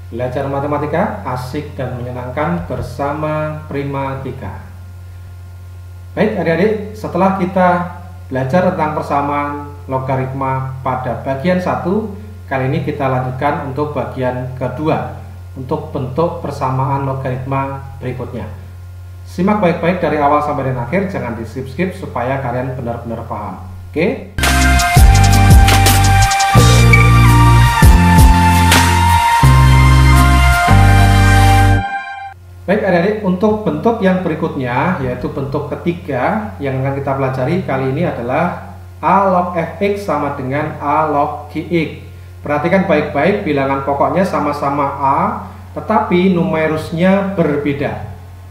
Belajar matematika asik dan menyenangkan bersama Primatika. Baik adik-adik, setelah kita belajar tentang persamaan logaritma pada bagian 1, kali ini kita lanjutkan untuk bagian kedua, untuk bentuk persamaan logaritma berikutnya. Simak baik-baik dari awal sampai dengan akhir, jangan di skip-skip supaya kalian benar-benar paham. Oke? Baik adik-adik, untuk bentuk yang berikutnya, yaitu bentuk ketiga yang akan kita pelajari kali ini adalah A log fx sama dengan A log gx. Perhatikan baik-baik, bilangan pokoknya sama-sama A, tetapi numerusnya berbeda.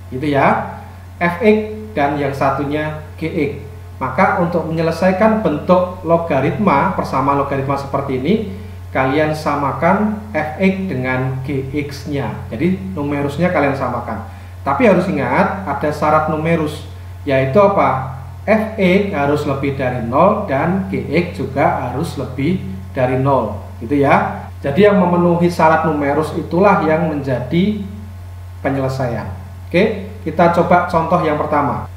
Gitu ya, fx dan yang satunya gx. Maka untuk menyelesaikan bentuk logaritma, persamaan logaritma seperti ini, kalian samakan fx dengan gx-nya. Jadi numerusnya kalian samakan. Tapi harus ingat ada syarat numerus, yaitu apa? Fx harus lebih dari 0 dan gx juga harus lebih dari 0. Gitu ya. Jadi yang memenuhi syarat numerus itulah yang menjadi penyelesaian. Oke, kita coba contoh yang pertama.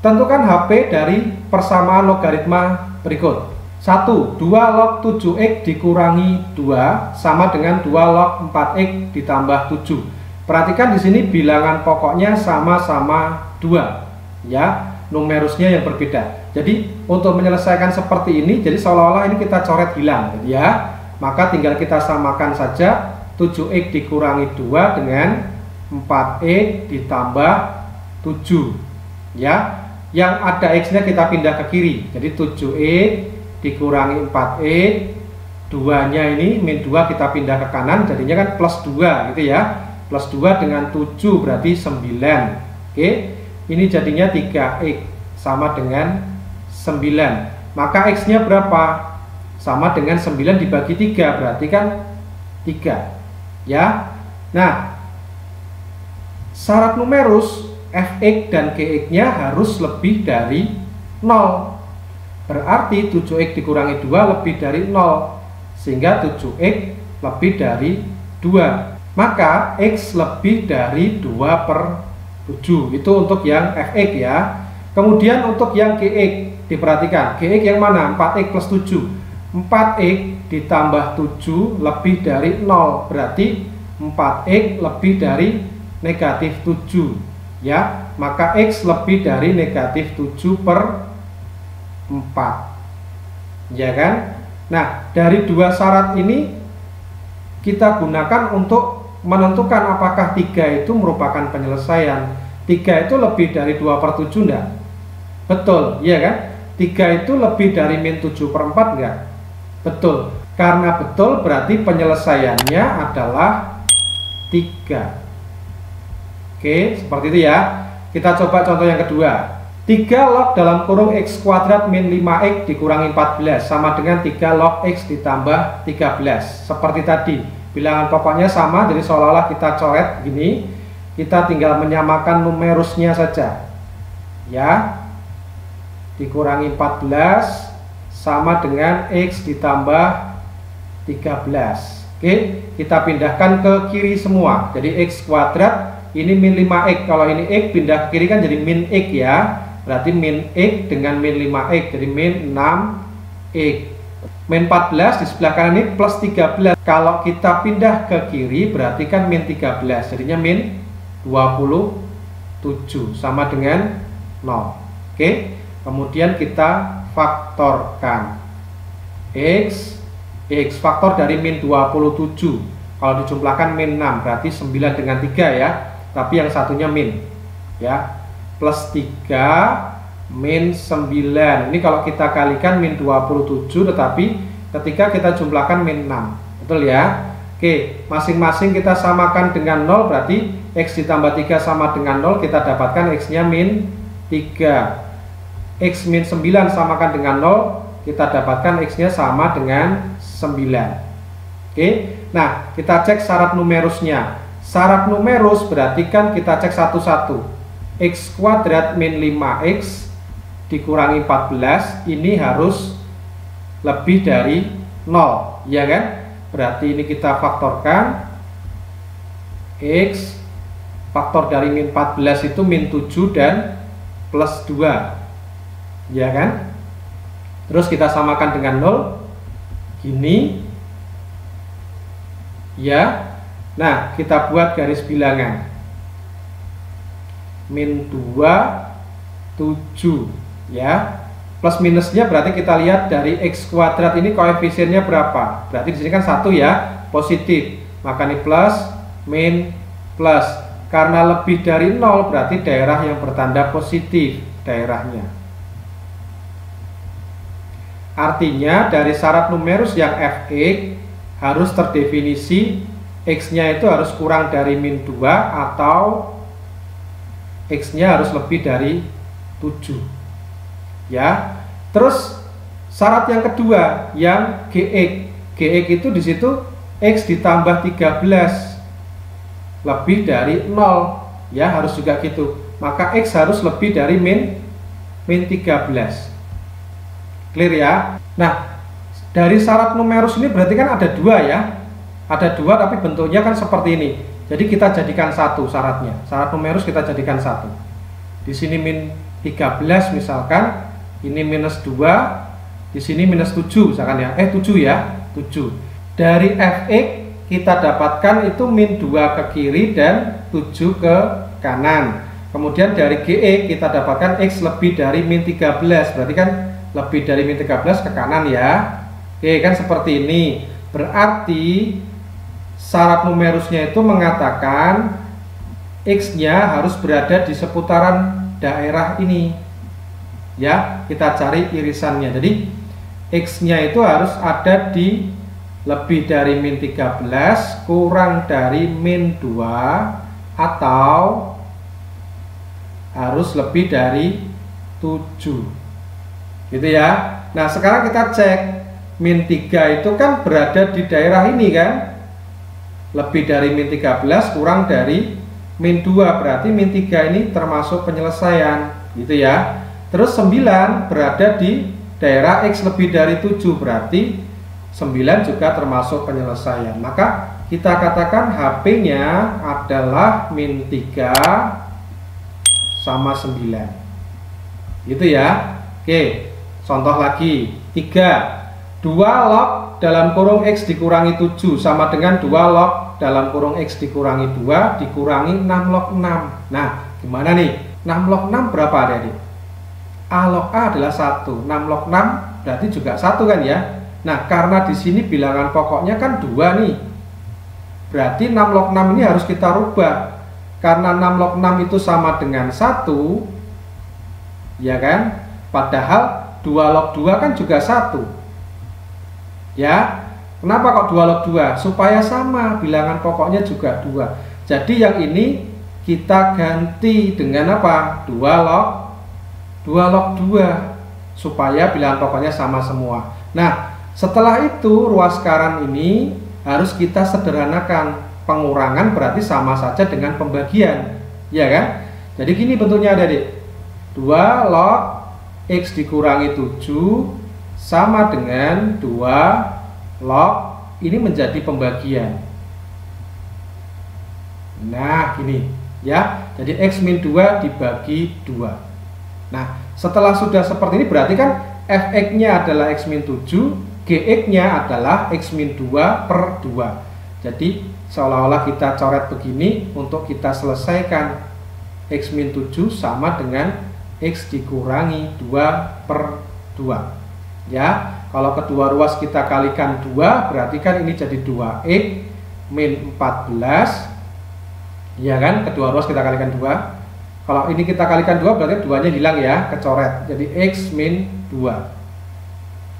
Tentukan HP dari persamaan logaritma berikut. 1. 2 log 7x dikurangi 2 sama dengan 2 log 4x ditambah 7. Perhatikan di sini bilangan pokoknya sama-sama 2. Ya, numerusnya yang berbeda. Jadi untuk menyelesaikan seperti ini, jadi seolah-olah ini kita coret hilang, ya. Maka tinggal kita samakan saja 7x dikurangi 2 dengan 4x ditambah 7. Ya, yang ada x-nya kita pindah ke kiri. Jadi 7x dikurangi 4x, 2-nya ini min 2 kita pindah ke kanan, jadinya kan plus 2 gitu ya. Plus 2 dengan 7 berarti 9. Oke, ini jadinya 3x sama dengan 9. Maka x-nya berapa? Sama dengan 9 dibagi 3, berarti kan 3. Ya. Nah, syarat numerus fx dan gx-nya harus lebih dari 0. Berarti 7x dikurangi 2 lebih dari 0, sehingga 7x lebih dari 2. Maka x lebih dari 2/7. Itu untuk yang fx ya. Kemudian untuk yang gx, diperhatikan gx yang mana? 4x plus 7. 4x ditambah 7 lebih dari 0, berarti 4x lebih dari negatif 7 ya. Maka x lebih dari negatif 7/4, ya kan? Nah, dari dua syarat ini kita gunakan untuk menentukan apakah 3 itu merupakan penyelesaian. 3 itu lebih dari 2/7 enggak? Betul, iya kan? 3 itu lebih dari min 7/4 enggak? Betul. Karena betul berarti penyelesaiannya adalah 3. Oke, seperti itu ya. Kita coba contoh yang kedua. 3 log dalam kurung x kuadrat min 5x dikurangi 14 sama dengan 3 log x ditambah 13. Seperti tadi, bilangan pokoknya sama, jadi seolah-olah kita coret gini. Kita tinggal menyamakan numerusnya saja. Ya. Dikurangi 14 sama dengan x ditambah 13. Oke, kita pindahkan ke kiri semua. Jadi x kuadrat ini min 5x. Kalau ini x pindah ke kiri kan jadi min x ya. Berarti min x dengan min 5x, jadi min 6x. Min 14 di sebelah kanan ini plus 13. Kalau kita pindah ke kiri berarti kan min 13, jadinya min 27 sama dengan 0. Oke, kemudian kita faktorkan x faktor dari min 27. Kalau dijumlahkan min 6 berarti 9 dengan 3 ya, tapi yang satunya min ya. Plus 3 min 9. Ini kalau kita kalikan min 27, tetapi ketika kita jumlahkan min 6. Betul ya? Oke, masing-masing kita samakan dengan 0, berarti x ditambah 3 sama dengan 0, kita dapatkan x-nya min 3. X min 9 samakan dengan 0, kita dapatkan x-nya sama dengan 9. Oke, nah kita cek syarat numerusnya. Syarat numerus berarti kan kita cek satu-satu. X kuadrat min 5x dikurangi 14 ini harus lebih dari 0, ya kan? Berarti ini kita faktorkan X faktor dari min 14 itu min 7 dan plus 2, ya kan? Terus kita samakan dengan 0 gini, ya. Nah, kita buat garis bilangan min 2 7, ya. Plus minusnya berarti kita lihat dari X kuadrat ini koefisiennya berapa. Berarti di sini kan 1 ya, positif. Maka ini plus, min, plus. Karena lebih dari 0 berarti daerah yang bertanda positif daerahnya. Artinya dari syarat numerus yang Fx harus terdefinisi X-nya itu harus kurang dari min 2 atau X-nya harus lebih dari 7. Ya. Terus syarat yang kedua yang Gx. Gx itu di situ X ditambah 13 lebih dari 0, ya, harus juga gitu. Maka X harus lebih dari min 13. Clear ya? Nah, dari syarat numerus ini berarti kan ada 2 ya. Ada 2 tapi bentuknya kan seperti ini. Jadi kita jadikan 1 syaratnya. Syarat numerus kita jadikan 1. Di sini min 13 misalkan, ini minus 2, di sini minus 7 misalkan ya. 7 ya, 7. Dari Fx kita dapatkan itu min 2 ke kiri dan 7 ke kanan. Kemudian dari Ge kita dapatkan X lebih dari min 13. Berarti kan lebih dari min 13 ke kanan ya. Oke, kan seperti ini. Berarti syarat numerusnya itu mengatakan X-nya harus berada di seputaran daerah ini. Ya, kita cari irisannya. Jadi X-nya itu harus ada di lebih dari min 13 kurang dari min 2 atau harus lebih dari 7. Gitu ya. Nah, sekarang kita cek min 3 itu kan berada di daerah ini kan. Lebih dari min 13 kurang dari min 2, berarti min 3 ini termasuk penyelesaian, gitu ya. Terus 9 berada di daerah X lebih dari 7, berarti 9 juga termasuk penyelesaian. Maka kita katakan HP-nya adalah min 3 sama 9. Gitu ya. Oke, contoh lagi. 3. 2 log dalam kurung X dikurangi 7 sama dengan 2 log dalam kurung X dikurangi 2 dikurangi 6 log 6. Nah, gimana nih? 6 log 6 berapa adik-adik? A log A adalah 1, 6 log 6 berarti juga 1 kan ya. Nah, karena di sini bilangan pokoknya kan 2 nih. Berarti 6 log 6 ini harus kita rubah. Karena 6 log 6 itu sama dengan 1, ya kan? Padahal 2 log 2 kan juga 1. Ya, kenapa kok 2 log 2? Supaya sama, bilangan pokoknya juga 2. Jadi yang ini kita ganti dengan apa? 2 log 2 supaya bilangan pokoknya sama semua. Nah, setelah itu ruas karan ini harus kita sederhanakan. Pengurangan berarti sama saja dengan pembagian, ya kan? Jadi gini bentuknya adik-adik. 2 log X dikurangi 7 sama dengan 2 log ini menjadi pembagian. Nah, gini ya. Jadi X min 2 dibagi 2. Nah, setelah sudah seperti ini berarti kan Fx-nya adalah X min 7, Gx-nya adalah X min 2 per 2. Jadi seolah-olah kita coret begini untuk kita selesaikan. X min 7 sama dengan X dikurangi 2 per 2. Ya, kalau kedua ruas kita kalikan 2 berarti kan ini jadi 2X min 14. Ya kan, kedua ruas kita kalikan 2. Kalau ini kita kalikan 2 berarti 2-nya hilang ya, kecoret. Jadi X min 2.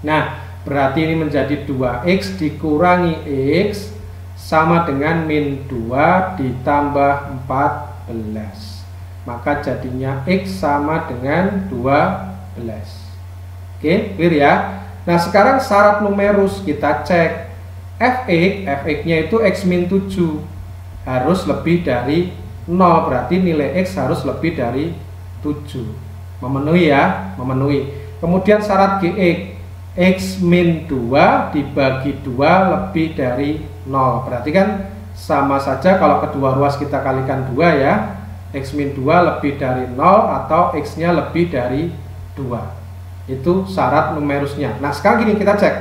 Nah, berarti ini menjadi 2X dikurangi X sama dengan min 2 ditambah 14. Maka jadinya X sama dengan 12. Oke, clear ya? Nah, sekarang syarat numerus kita cek. Fx-nya itu X min 7 harus lebih dari 0, berarti nilai X harus lebih dari 7. Memenuhi ya, memenuhi. Kemudian syarat Gx, X min 2 dibagi 2 lebih dari 0. Berarti kan sama saja kalau kedua ruas kita kalikan 2 ya. X min 2 lebih dari 0 atau X nya lebih dari 2. Itu syarat numerusnya. Nah sekarang gini, kita cek.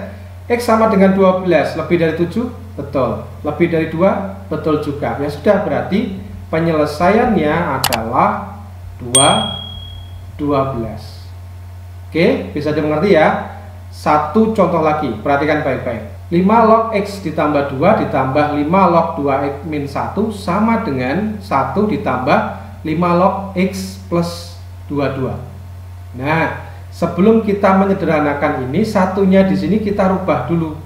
X sama dengan 12 lebih dari 7? Betul. Lebih dari 2? Betul juga. Ya sudah, berarti penyelesaiannya adalah 12. Oke, bisa dimengerti ya. Satu contoh lagi, perhatikan baik-baik. 5 log X ditambah 2 ditambah 5 log 2X min 1 sama dengan 1 ditambah 5 log X plus 22. Nah, sebelum kita menyederhanakan ini, satunya di sini kita rubah dulu.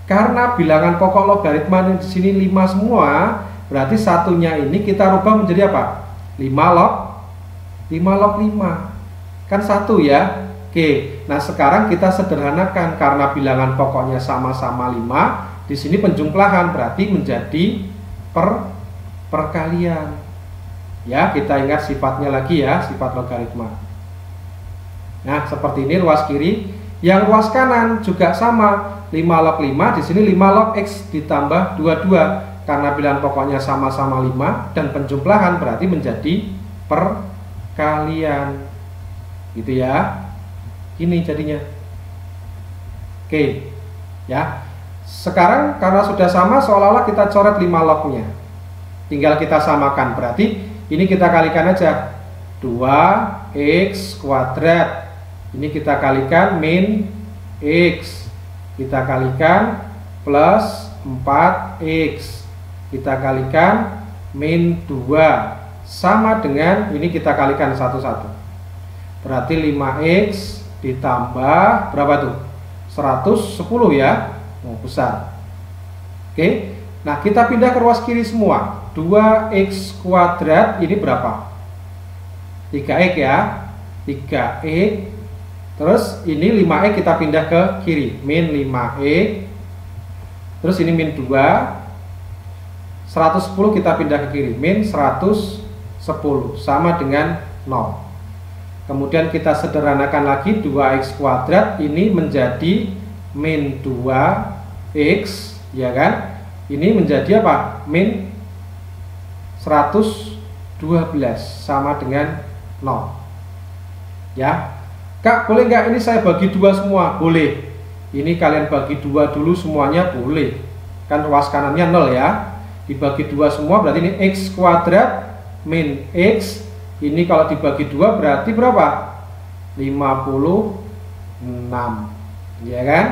Karena bilangan pokok logaritma di sini 5 semua, berarti satunya ini kita rubah menjadi apa? 5 log 5. Kan 1 ya. Oke, nah sekarang kita sederhanakan karena bilangan pokoknya sama-sama 5, di sini penjumlahan berarti menjadi perkalian. Ya, kita ingat sifatnya lagi ya, sifat logaritma. Nah, seperti ini ruas kiri. Yang ruas kanan juga sama, 5 log 5, di sini 5 log X ditambah 22. Karena bilangan pokoknya sama-sama 5 dan penjumlahan berarti menjadi perkalian. Gitu ya. Ini jadinya. Oke. Ya. Sekarang karena sudah sama, seolah-olah kita coret 5 lognya. Tinggal kita samakan. Berarti ini kita kalikan aja. 2x kuadrat. Ini kita kalikan min X. Kita kalikan plus 4x. Kita kalikan min 2. Sama dengan ini kita kalikan satu-satu. Berarti 5x ditambah berapa tuh? 110 ya. Oh, besar. Oke. Nah, kita pindah ke ruas kiri semua. 2x kuadrat ini berapa? 3x ya. 3x. Terus ini 5x kita pindah ke kiri, min 5x. Terus ini min 2. 110 kita pindah ke kiri, min 110 sama dengan 0. Kemudian kita sederhanakan lagi, 2x kuadrat ini menjadi min 2x, ya kan? Ini menjadi apa? Min 112 sama dengan 0. Ya. Kak, boleh nggak ini saya bagi 2 semua? Boleh. Ini kalian bagi 2 dulu semuanya, boleh. Kan ruas kanannya 0 ya. Dibagi 2 semua berarti ini x kuadrat min x. Ini kalau dibagi 2 berarti berapa? 56. Ya kan?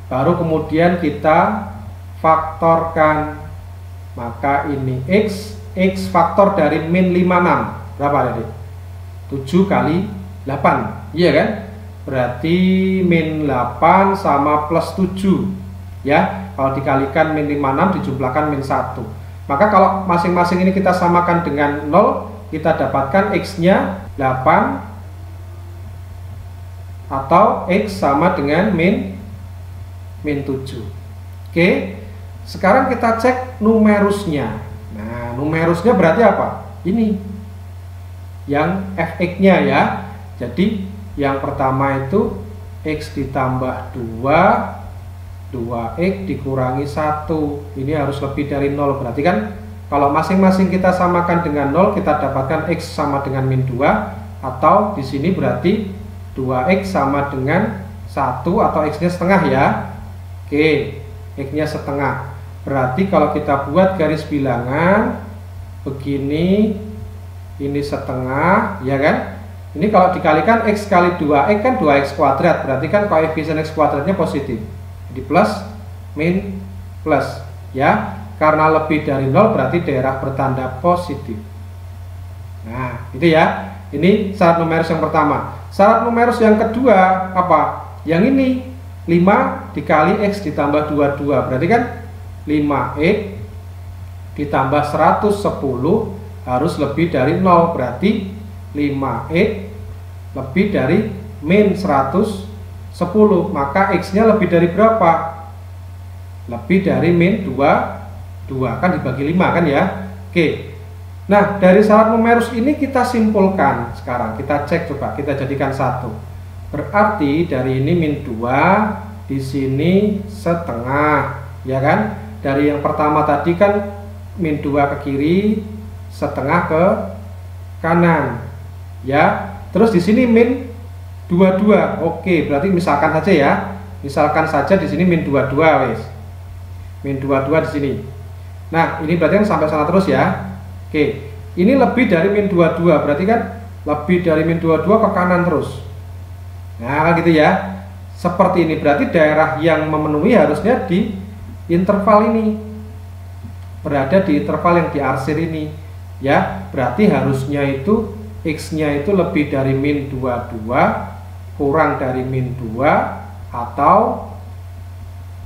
Baru kemudian kita faktorkan. Maka ini x faktor dari min 56. Berapa tadi? 7 kali 8, iya kan? Berarti min 8 sama plus 7 ya. Kalau dikalikan min 56 dijumlahkan min 1. Maka kalau masing-masing ini kita samakan dengan 0, kita dapatkan x nya 8 atau x sama dengan min 7. Oke. Sekarang kita cek numerusnya. Nah, numerusnya berarti apa? Ini yang fx nya ya. Jadi yang pertama itu x ditambah 2x dikurangi 1. Ini harus lebih dari 0. Berarti kan kalau masing-masing kita samakan dengan 0, kita dapatkan x sama dengan min 2. Atau di sini berarti 2x sama dengan 1 atau x nya setengah ya. Oke, x nya setengah. Berarti kalau kita buat garis bilangan begini, ini setengah, ya kan? Ini kalau dikalikan x kali 2x kan 2x kuadrat, berarti kan koefisien x kuadratnya positif. Jadi plus min plus ya. Karena lebih dari 0 berarti daerah bertanda positif. Nah, itu ya. Ini syarat numerus yang pertama. Syarat numerus yang kedua apa? Yang ini 5 dikali x ditambah 22. Berarti kan 5x ditambah 110 harus lebih dari 0. Berarti 5x lebih dari min 110, maka x nya lebih dari berapa? Lebih dari min 2 kan dibagi 5 kan ya. Oke. Nah, dari syarat numerus ini kita simpulkan. Sekarang kita cek, coba kita jadikan 1. Berarti dari ini min 2, di sini setengah, ya kan? dari yang pertama tadi kan min 2 ke kiri, setengah ke kanan. Ya. Terus di sini min 22. Oke, berarti misalkan saja ya. Misalkan saja di sini min 22 wes. Min 22 di sini. Nah, ini berarti kan sampai sana terus ya. Oke. Ini lebih dari min 22, berarti kan lebih dari min 22 ke kanan terus. Nah, gitu ya. Seperti ini, berarti daerah yang memenuhi harusnya di interval ini. Berada di interval yang diarsir ini. Ya, berarti harusnya itu X-nya itu lebih dari min 22, kurang dari min 2, atau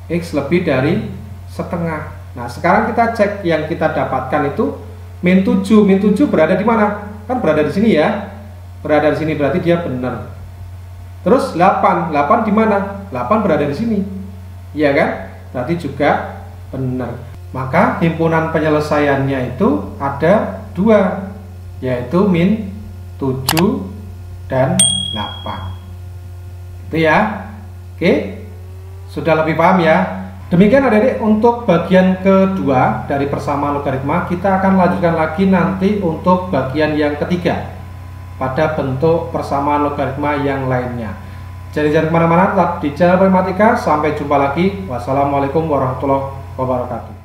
X lebih dari setengah. Nah, sekarang kita cek yang kita dapatkan itu min 7. Min 7 berada di mana? Kan berada di sini ya. Berada di sini, berarti dia benar. Terus 8 di mana? 8 berada di sini. Iya kan? Berarti juga benar. Maka himpunan penyelesaiannya itu ada 2, yaitu min 7 dan 8. Itu ya. Oke. Sudah lebih paham ya? Demikian adik-adik untuk bagian kedua dari persamaan logaritma. Kita akan lanjutkan lagi nanti untuk bagian yang ketiga pada bentuk persamaan logaritma yang lainnya. Jadi jangan kemana-mana, tetap di channel Matematika. Sampai jumpa lagi. Wassalamualaikum warahmatullahi wabarakatuh.